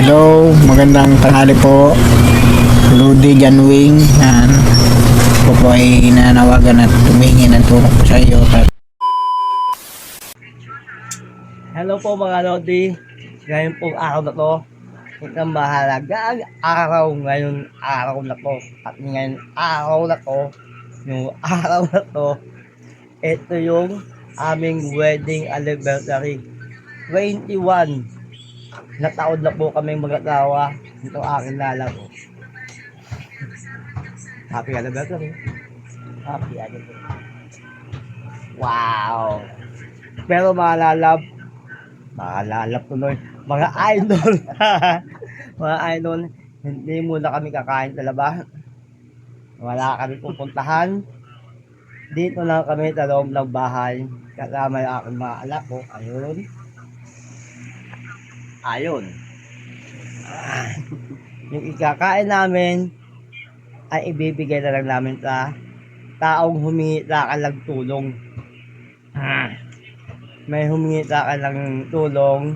Hello, magandang tanghali po. Rudy Janwing. Yan. Ako po ay nanawagan at tumingi ng tulong po sa iyo. Hello po mga Lodi. Ngayon pong araw na to, itang mahalagang araw na to. At ngayon araw na to, ito yung aming wedding anniversary. 21 na taon na po kaming mag-asawa. Ito aking lalaro. Happy anniversary. Happy anniversary. Wow! Pero mga lalab tuloy, mga idol. Mga idol, hindi muna kami kakain sa labas. Wala kami pupuntahan. Dito lang kami sa loob ng bahay. Kasama yung aking mga anak ko. Ayun. Yung ikakain namin ay ibibigay na lang namin sa taong humingi sa akin ng tulong. May humingi sa akin ng tulong.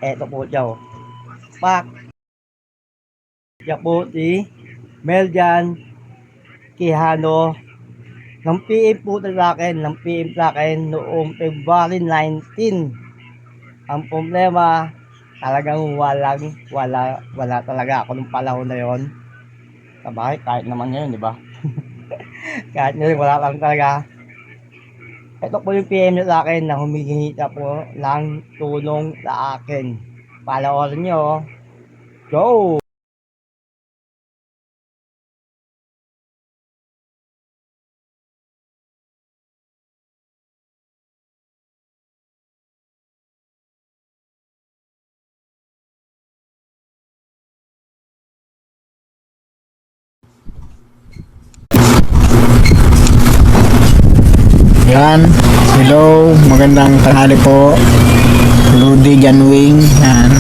Eto po siya. Pak. Siya po si Meljan Quijano. Ng PM po sa akin noong February 19. Ang problema, talagang wala talaga ako nung panahon na yon. Sabay, kahit naman ngayon, di ba? Kahit ngayon, wala lang talaga. Ito po yung PM niya sa akin na humihingi po ng tulong sa akin. Panoorin nyo. Go! Yan. Hello, magandang tanghali po. Rudy Janwing. Yan.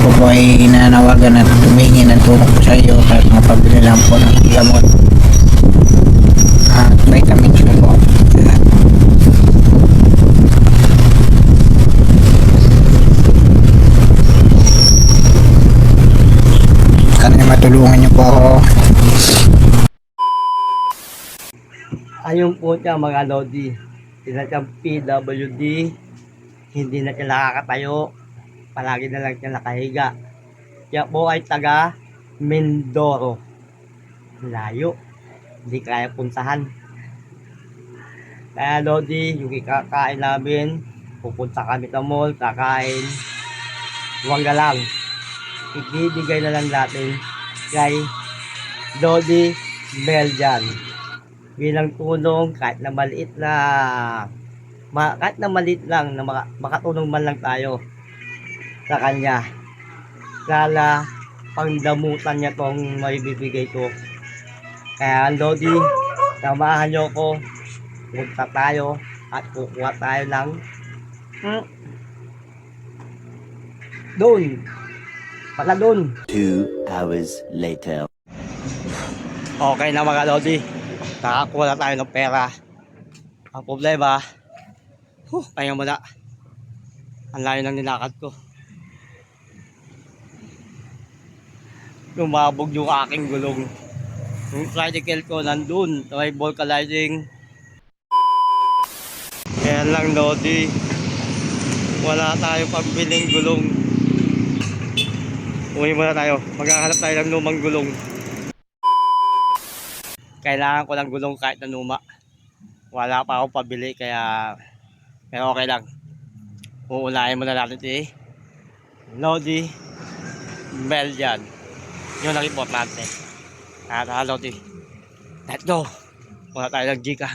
Ako po ay nanawagan at tumingi ng tulong po sa iyo kahit mapabili lang po ng gamot at vitamins na po. Yan. Sana matulungan niyo po ako. Ayun po siya mga Lodi. Sila siyang PWD. Hindi na siya nakakatayo. Palagi na lang siya nakahiga. Siya po ay taga Mindoro. Layo. Hindi kaya puntahan. Kaya Lodi, yung ikakain namin, pupunta kami sa mall, kakain. Huwag ka lang. Ibibigay na lang natin kay Lodi Meljan. Bilang tulong kahit na maliit lang na makatulong man lang tayo sa kanya. Sana pangdamutan niya tong may bibigay ko. Kaya Lodi, samahan niyo ko. Punta tayo at kukuha tayo ng doon. Pala doon. 2 hours later. Okay na mga Lodi. Nakakuha na tayo ng pera. Ang problema, kaya mo na. Ang layo ng nilakad ko. Lumabog yung aking gulong. Yung tricycle ko nandun. May vulcanizing. Kaya lang Lodi. Wala tayo pambiling gulong. Uwi muna tayo. Maghahanap tayo ng lumang gulong. Kailangan ko ng gulong kahit na luma. Wala pa akong pabili kaya pero okay lang. Uunahin mo na natin si Lodi Meljan. Yun ang importante. Lodi. Let's go. Wala tayo ng Gika.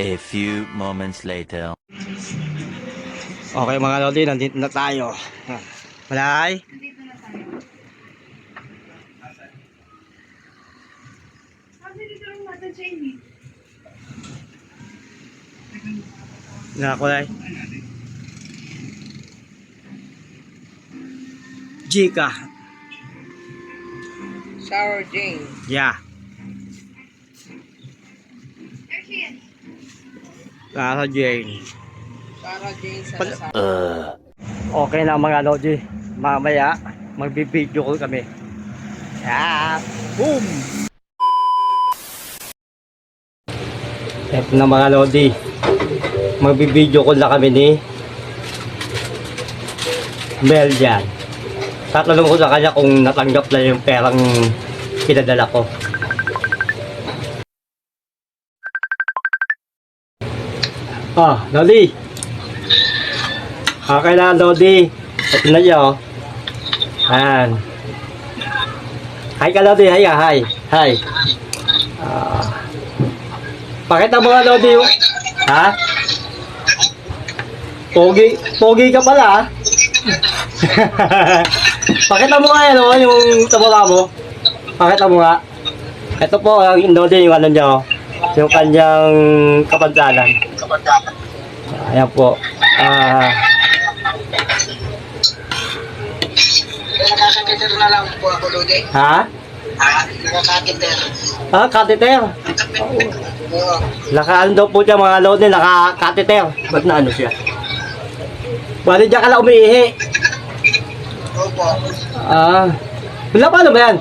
A few moments later. Okay mga Lodi, nandito na tayo. Malay. Nakakulay. Gika. Sour Jane. Yeah. Sarah Jane. Sarah Jane Pal- Salazar. Okay na mga Lodi. mamaya magbibideo call kami. Yeah. Boom! Eto na mga Lodi, magbibideo call na kami ni Mel dyan. Tatanong ko sa kanya kung natanggap na yung perang pinadala ko. Lodi. Okay na, Lodi. Ito na siya, oh. Ayan. Hi ka, Lodi. Hi ka, hi. Hi. Pakita mo nga, Lodi. Ha? Pogi ka pala, ha? Pakita mo nga yan, oh, yung tabula mo. Pakita mo nga. Ito po, ang Lodi, yung ano niya, oh. Yung kanyang kapansanan. Ayan po. Nakakatiter na lang po ako, Lodi. Ha? Nakakatiter. Catheter. Oo. Naka-ano daw po siya mga Lodi, naka-catheter. Ba't na ano siya? Bali dyan ka lang umiihi. Opo. Wala paano ba yan?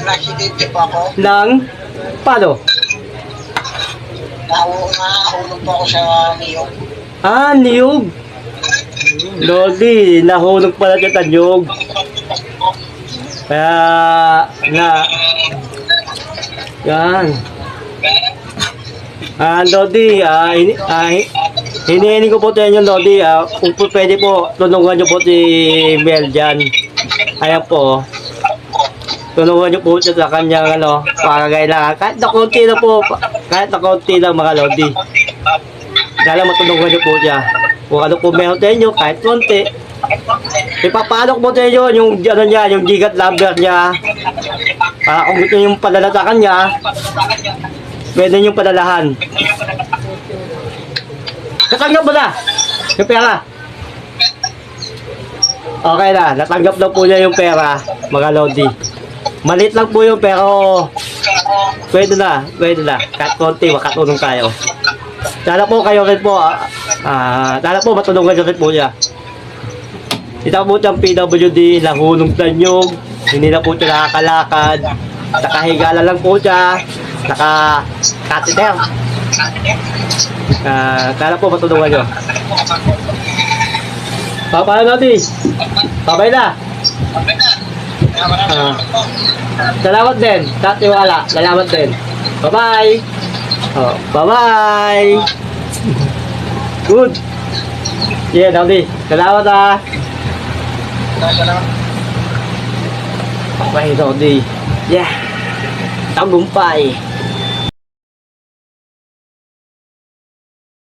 Presidente po ako. Lang? Paano? Nahulog po ako sa niyog. Niyog. Lodi, nahulog pala siya sa niyog. Kaya, yan. Lodi, hinihiling ko po tayo yung Lodi, kung po pwede po, tulungan niyo po si Mel dyan. Ayan po. Tulungan niyo po siya sa kanyang pangangailangan. Kahit na konti na po, kahit na konti lang mga Lodi. Dahil matulungan niyo po siya. Kung ano po meron sa inyo, kahit konti. Ipapalok mo sa inyo yung ano niya, yung gigat number niya. Para kung gusto niyo yung padala sa kanya, pwede niyo padalahan. Natanggap mo na yung pera. Okay na, natanggap na po niya yung pera, mga Lodi. Malit lang po yung pero pwede na. Kahit konti, makatulong kayo. Sana po kayo rin po, sana po matulungan nyo rin po niya. Ito po siyang PWD, nahulog sa nyog, hindi na po siya nakakalakad, nakahigala lang po siya, naka-catheter. Sana po matulungan nyo. Paano natin? Babay na. Salamat din. Tatiwala. Salamat din. Bye-bye. Bye-bye. Good. Yeah, Dodi. Salamat Bye, Dodi. Yeah. Tagumpay.